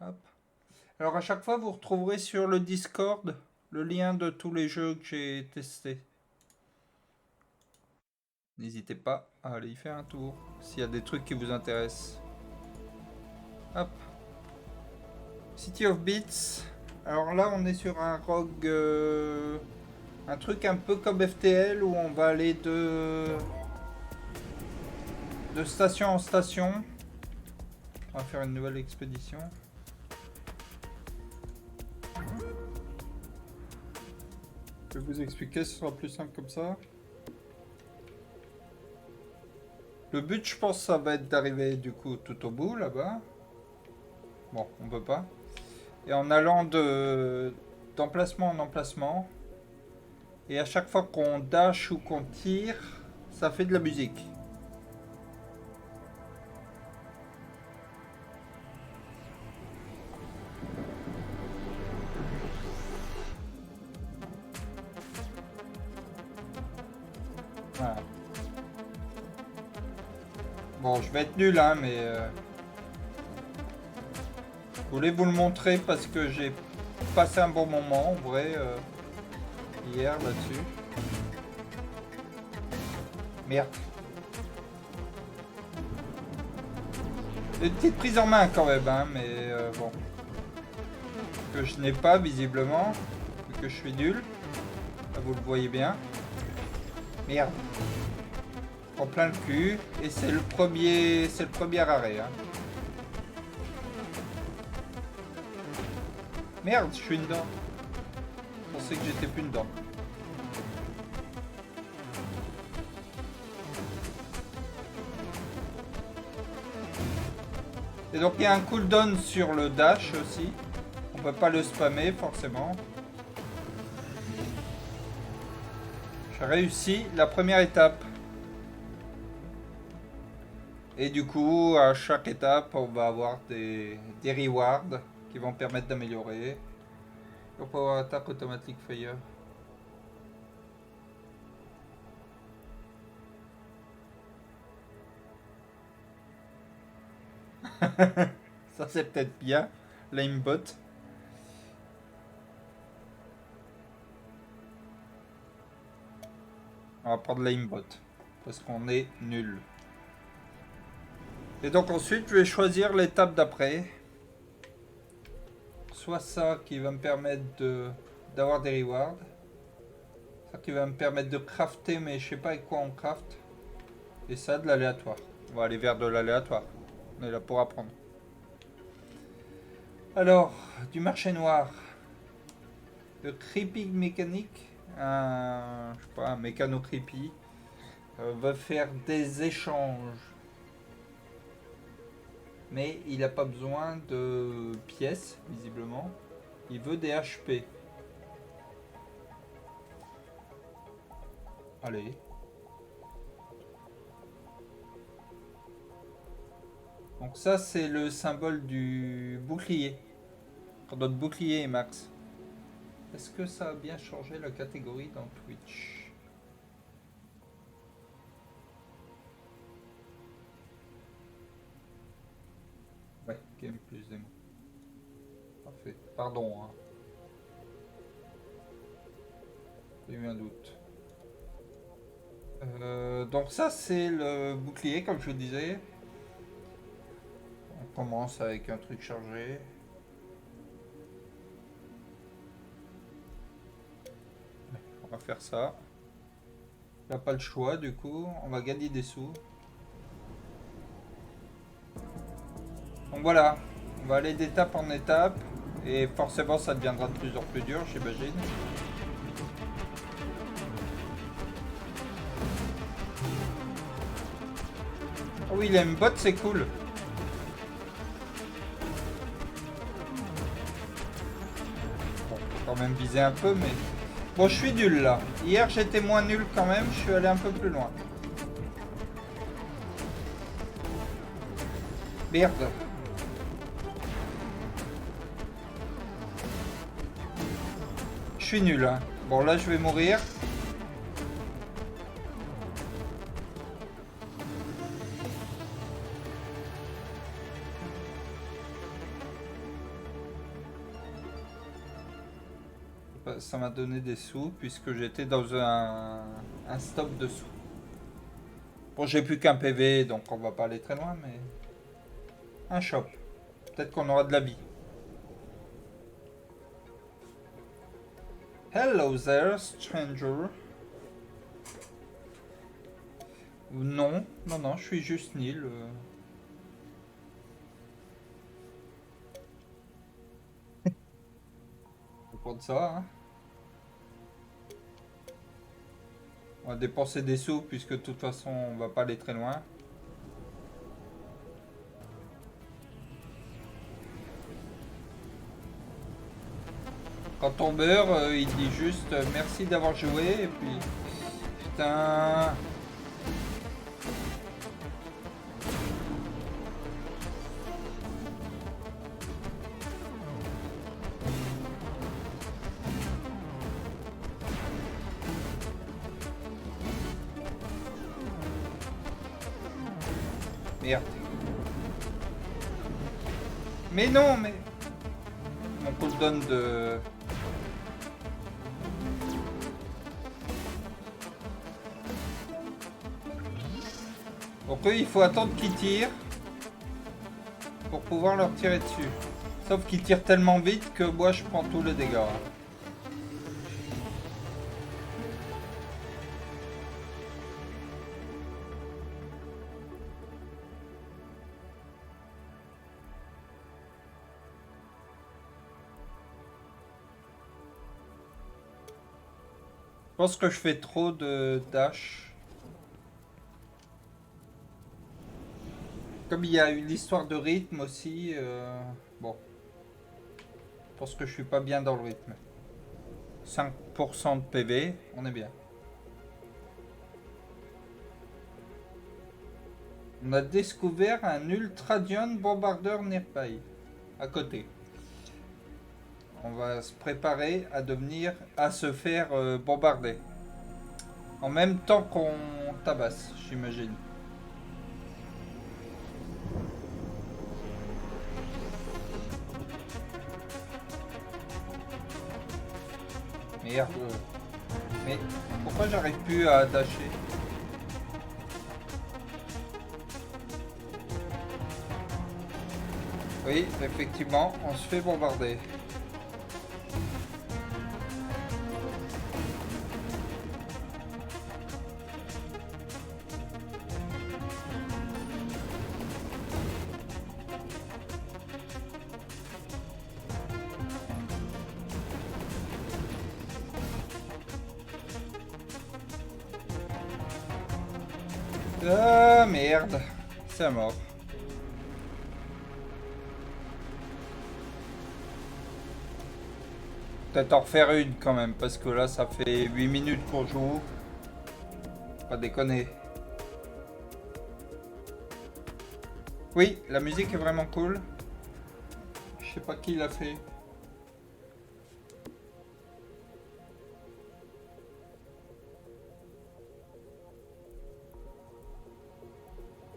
Hop. Alors à chaque fois, vous retrouverez sur le Discord le lien de tous les jeux que j'ai testés. N'hésitez pas à aller y faire un tour s'il y a des trucs qui vous intéressent. Hop. City of Beats. Alors là, on est sur un rogue. Un truc un peu comme FTL où on va aller de station en station. On va faire une nouvelle expédition. Je vais vous expliquer, ce sera plus simple comme ça. Le but, je pense, ça va être d'arriver du coup tout au bout là-bas. Bon, on peut pas. Et en allant d'emplacement en emplacement. Et à chaque fois qu'on dash ou qu'on tire, ça fait de la musique. Voilà. Bon, je vais être nul, hein, mais... je voulais vous le montrer parce que j'ai passé un bon moment, en vrai, hier, là-dessus. Merde. Une petite prise en main, quand même, hein, mais bon. Que je n'ai pas, visiblement, vu que je suis nul. Là, vous le voyez bien. Merde. En plein le cul. Et c'est le premier arrêt, hein. Merde, je suis dedans. Je pensais que j'étais plus dedans. Et donc il y a un cooldown sur le dash aussi. On peut pas le spammer forcément. J'ai réussi la première étape. Et du coup, à chaque étape, on va avoir des rewards qui vont permettre d'améliorer. Your power attack automatic fire. Ça c'est peut-être bien. L'aimbot. On va prendre l'aimbot. Parce qu'on est nul. Et donc ensuite, je vais choisir l'étape d'après. Soit ça qui va me permettre d'avoir des rewards. Ça qui va me permettre de crafter, mais je sais pas avec quoi on craft. Et ça, de l'aléatoire. On va aller vers de l'aléatoire. On est là pour apprendre. Alors, du marché noir. Le creepy mécanique. Je sais pas, un mécano creepy. Va faire des échanges. Mais il n'a pas besoin de pièces, visiblement. Il veut des HP. Allez. Donc ça, c'est le symbole du bouclier. Quand notre bouclier est max. Est-ce que ça a bien changé la catégorie dans Twitch? Ouais, game plus démo. Parfait. Pardon, hein. J'ai eu un doute. Donc ça, c'est le bouclier, comme je vous disais. On commence avec un truc chargé. On va faire ça. On n'a pas le choix, du coup. On va gagner des sous. Donc voilà. On va aller d'étape en étape. Et forcément, ça deviendra de plus en plus dur, j'imagine. Oh oui, l'aimbot, c'est cool. Bon, faut quand même viser un peu, mais... Bon, je suis nul, là. Hier, j'étais moins nul quand même. Je suis allé un peu plus loin. Merde. Je suis nul, hein. Bon, là, je vais mourir. Bah, ça m'a donné des sous puisque j'étais dans un stop de sous. Bon, j'ai plus qu'un PV, donc on va pas aller très loin, mais... Un shop. Peut-être qu'on aura de la vie. Hello there, stranger. Non, non, non, je suis juste nul. Faut prendre ça, hein. On va dépenser des sous puisque de toute façon on va pas aller très loin. Quand on meurt, il dit juste merci d'avoir joué et puis... Putain... Merde. Mais non, mais... Mon cooldown de... Donc eux, il faut attendre qu'ils tirent pour pouvoir leur tirer dessus. Sauf qu'ils tirent tellement vite que moi je prends tous les dégâts. Je pense que je fais trop de dash. Comme il y a une histoire de rythme aussi, bon. Je pense que je suis pas bien dans le rythme. 5% de PV, on est bien. On a découvert un Ultradion bombardeur nearby, à côté. On va se préparer à devenir, à se faire bombarder. En même temps qu'on tabasse, j'imagine. Merde. Mais pourquoi j'arrive plus à dasher? Oui, effectivement, on se fait bombarder. Ah merde, c'est mort. Peut-être en refaire une quand même, parce que là ça fait 8 minutes qu'on joue. Pas déconner. Oui, la musique est vraiment cool. Je sais pas qui l'a fait.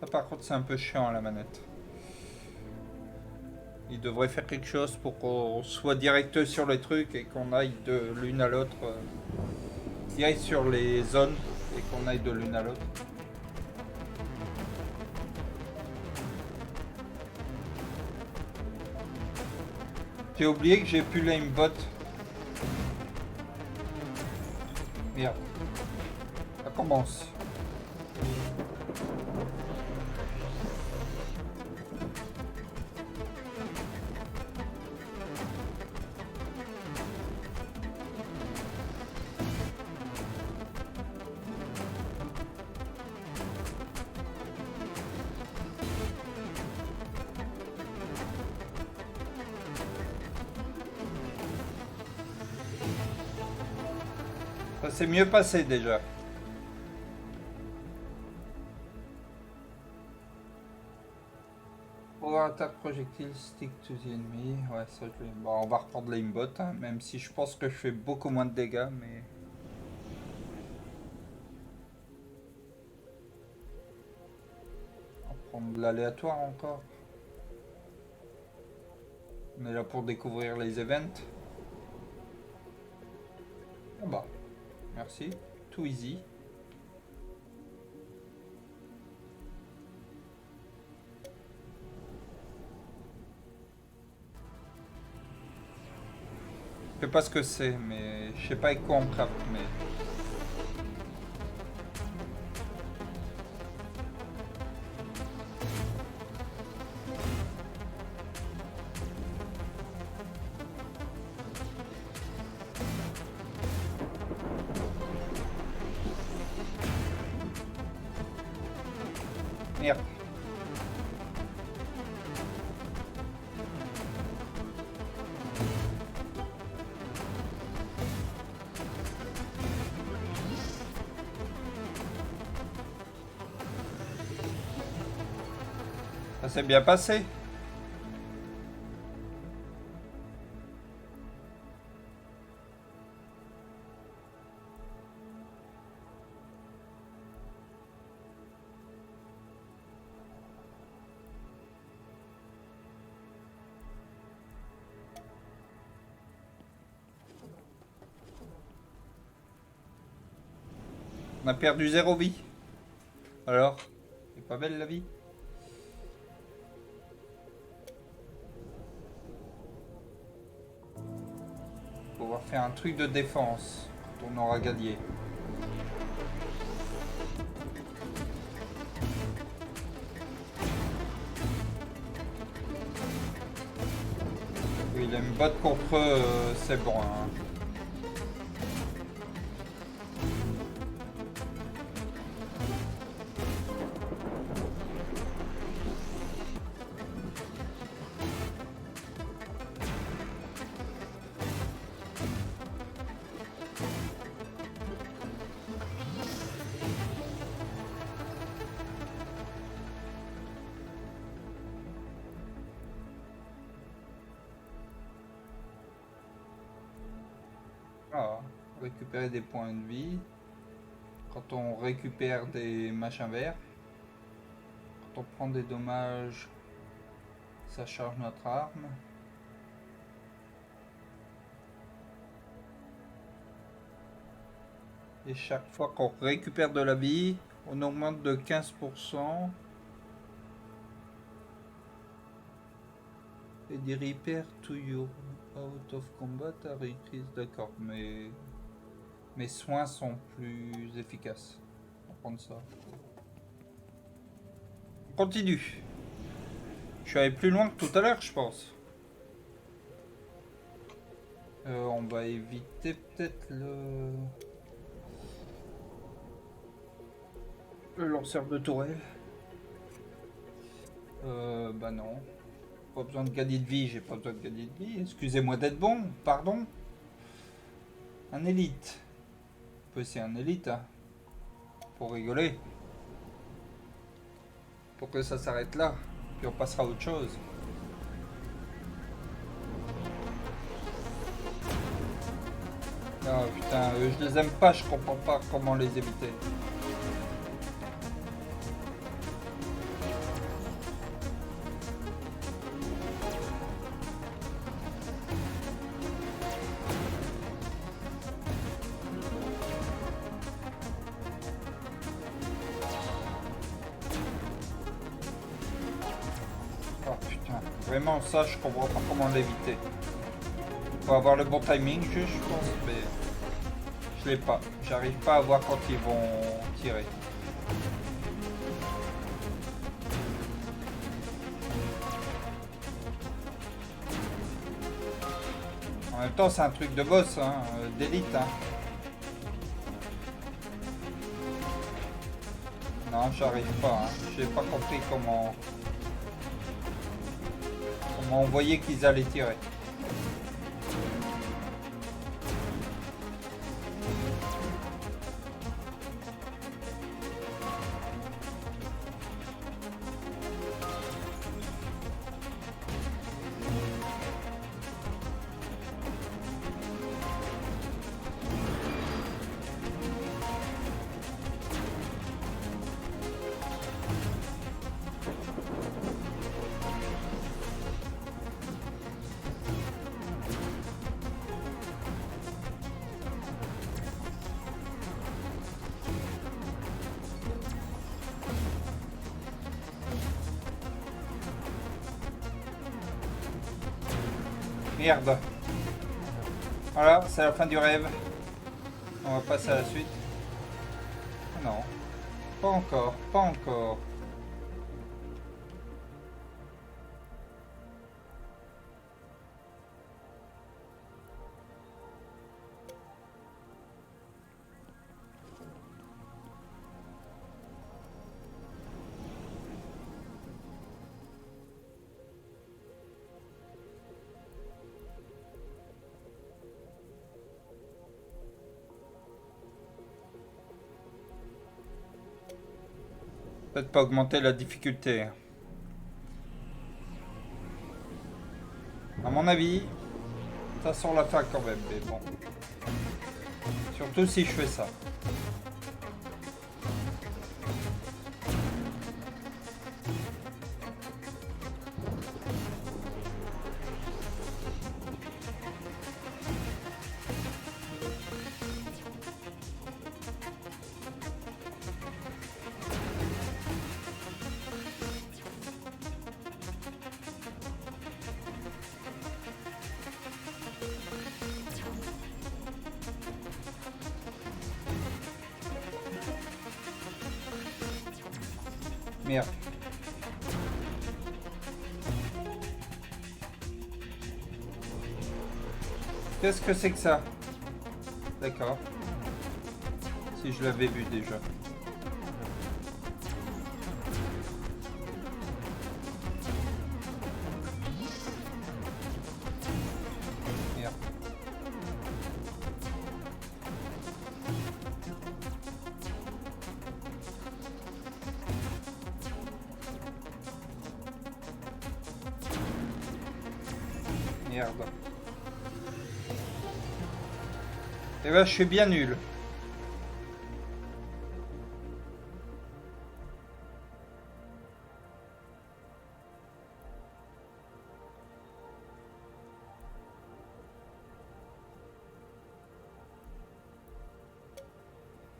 Ça, par contre, c'est un peu chiant à la manette. Il devrait faire quelque chose pour qu'on soit direct sur les trucs et qu'on aille de l'une à l'autre. Direct sur les zones et qu'on aille de l'une à l'autre. J'ai oublié que j'ai plus l'aimbot. Merde. Ça commence. Ça s'est mieux passé déjà. Pour attaque projectile, stick to the enemy. Ouais, ça je vais... Bon, on va reprendre l'aimbot, hein, même si je pense que je fais beaucoup moins de dégâts, mais... On va prendre de l'aléatoire encore. On est là pour découvrir les events. Oh bah, merci. Too easy. Je sais pas ce que c'est, mais je sais pas avec quoi on craft, mais... Merde. Ça s'est bien passé. On a perdu 0 vie. Alors, c'est pas belle la vie? Pouvoir faire un truc de défense quand on aura gagné. Oui, il a une botte contre eux, c'est bon. Hein. Ah, récupérer des points de vie. Quand on récupère des machins verts. Quand on prend des dommages, ça charge notre arme. Et chaque fois qu'on récupère de la vie, on augmente de 15%. Et des repairs to your out of combat à increase, d'accord, mais mes soins sont plus efficaces. On va prendre ça. On continue. Je suis allé plus loin que tout à l'heure, je pense. On va éviter peut-être le lanceur de tourelle. Bah non. Pas besoin de gagner de vie, j'ai pas besoin de gagner de vie. Excusez-moi d'être bon, pardon. Un élite. C'est un élite, hein. Pour rigoler. Pour que ça s'arrête là. Puis on passera à autre chose. Ah putain, je les aime pas, je comprends pas comment les éviter. Vraiment, ça, je comprends pas comment l'éviter. Faut avoir le bon timing, je pense, mais je l'ai pas. J'arrive pas à voir quand ils vont tirer. En même temps, c'est un truc de boss, hein, d'élite. Hein. Non, j'arrive pas. Hein. J'ai pas compris comment on voyait qu'ils allaient tirer. Merde. Voilà, c'est la fin du rêve. On va passer à la suite. Non. Pas encore, pas encore. Peut-être pas augmenter la difficulté. À mon avis, ça sort la fin quand même, mais bon. Surtout si je fais ça. Merde. Qu'est-ce que c'est que ça? D'accord. Si je l'avais vu déjà. Merde. Merde. Eh ben, je suis bien nul.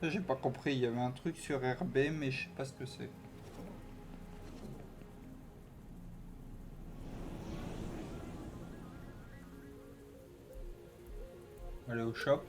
J'ai pas compris, il y avait un truc sur RB, mais je sais pas ce que c'est. Aller au shop.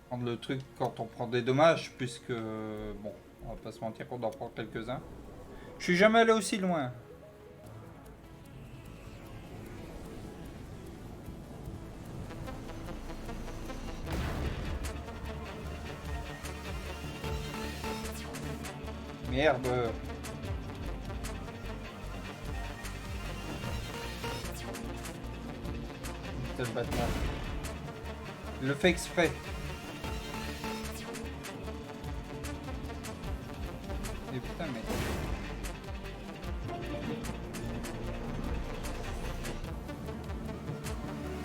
Prendre le truc quand on prend des dommages, puisque bon, on va pas se mentir qu'on en prend quelques-uns. Je suis jamais allé aussi loin. Merde. Quel bâtard. Il le fait exprès. Et putain, mais...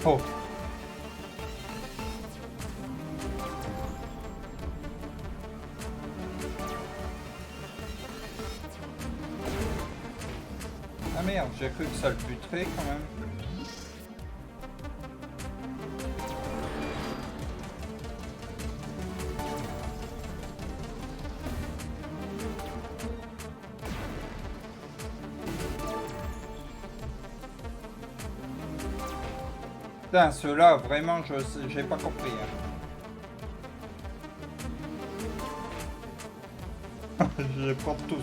Oh. Ah merde, j'ai cru que ça le buterait quand même. Putain, ceux-là, vraiment, j'ai pas compris. Hein. Je prends tous. Hein.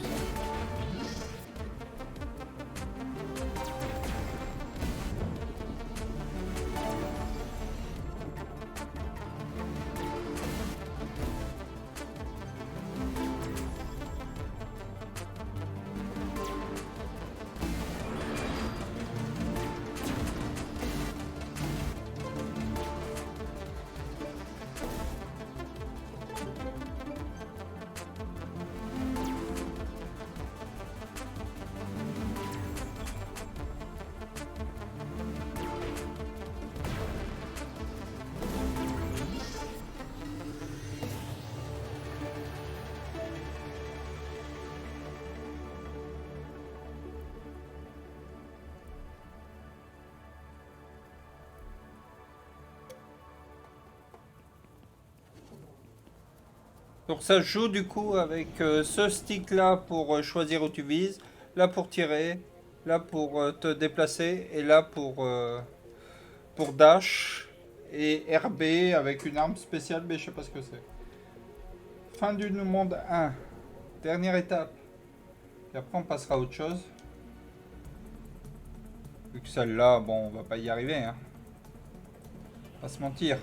Donc ça joue du coup avec ce stick là pour choisir où tu vises, là pour tirer, là pour te déplacer et là pour dash et RB avec une arme spéciale mais je sais pas ce que c'est. Fin du monde 1, dernière étape. Et après on passera à autre chose. Vu que celle-là, bon on va pas y arriver hein. Pas se mentir.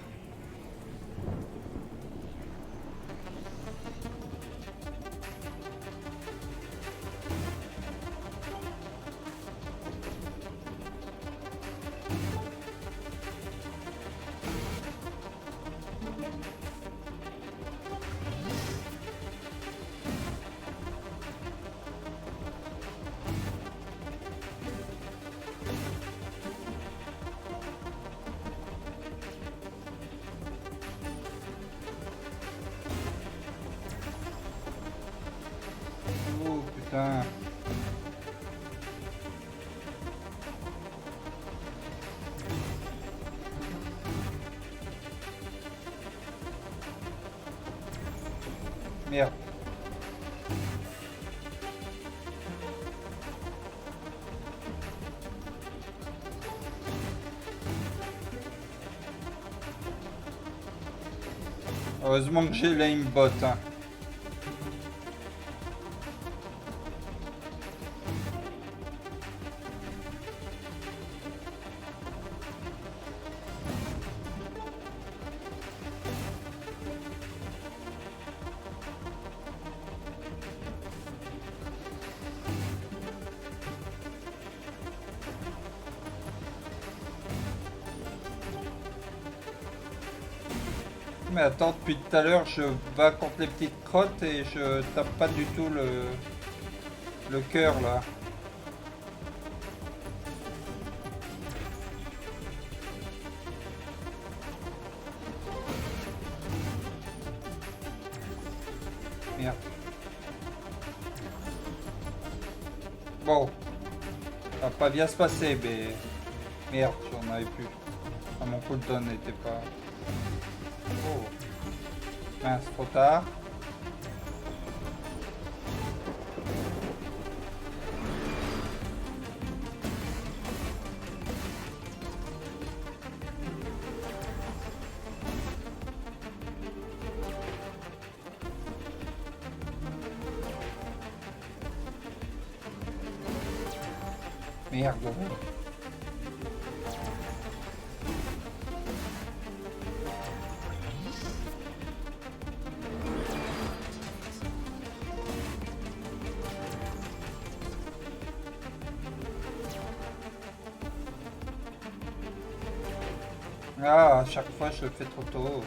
Oh putain. Merde. Heureusement que j'ai l'aimbot. Hein. Mais attends, depuis tout à l'heure, je bats contre les petites crottes et je tape pas du tout le cœur là. Merde. Bon, ça va pas bien se passer, mais merde, j'en avais plus. Ah, mon cooldown n'était pas. Oh, mince, trop tard. Merde. Ah, à chaque fois je le fais trop tôt.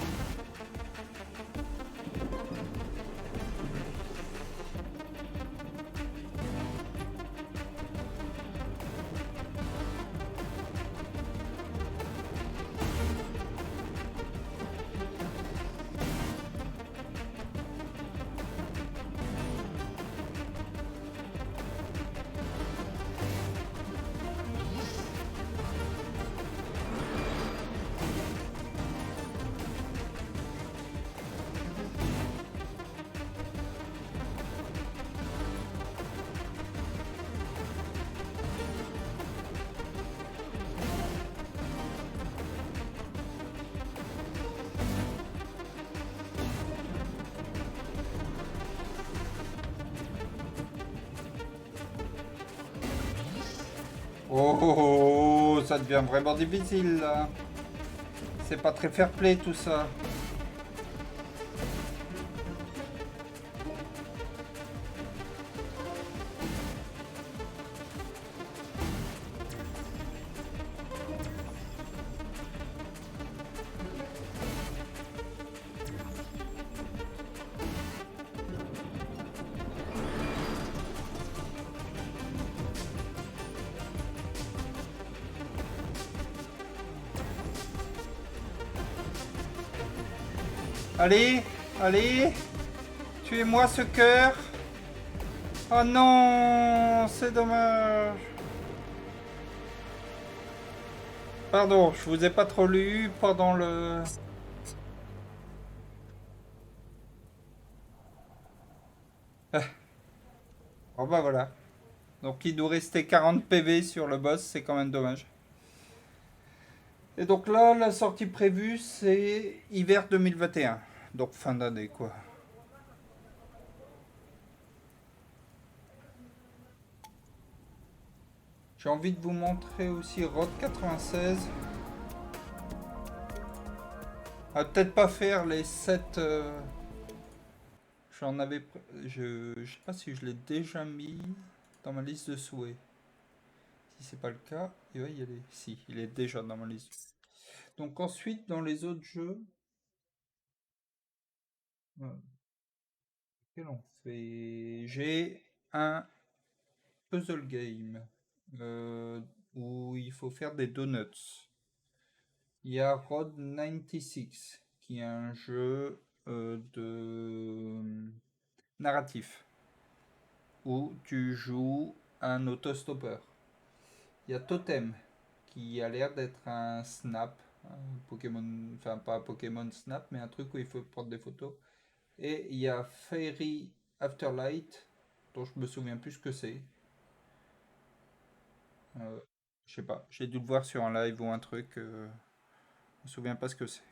Oh, oh, oh, ça devient vraiment difficile là. C'est pas très fair play tout ça. Allez, allez, tuez-moi ce cœur. Oh non, c'est dommage. Pardon, je vous ai pas trop lu pendant le... Bon bah voilà. Donc il nous restait 40 PV sur le boss, c'est quand même dommage. Et donc là, la sortie prévue, c'est hiver 2021. Donc fin d'année, quoi. J'ai envie de vous montrer aussi Road 96. On va peut-être pas faire les 7. J'en avais. Je sais pas si je l'ai déjà mis dans ma liste de souhaits. Si c'est pas le cas, il va y aller. Si, il est déjà dans ma liste. Donc ensuite, dans les autres jeux, quel on fait? J'ai un puzzle game euh, où il faut faire des donuts. Il y a Road 96 qui est un jeu de narratif où tu joues un autostoppeur. Il y a Totem qui a l'air d'être un Snap, un Pokémon, enfin pas un Pokémon Snap, mais un truc où il faut prendre des photos. Et il y a Fairy Afterlight, dont je me souviens plus ce que c'est. Euh, je sais pas, j'ai dû le voir sur un live ou un truc, je me souviens pas ce que c'est.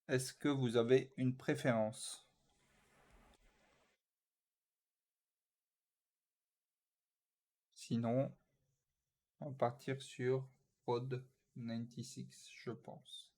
Est-ce que vous avez une préférence? Sinon, on va partir sur Road 96, je pense.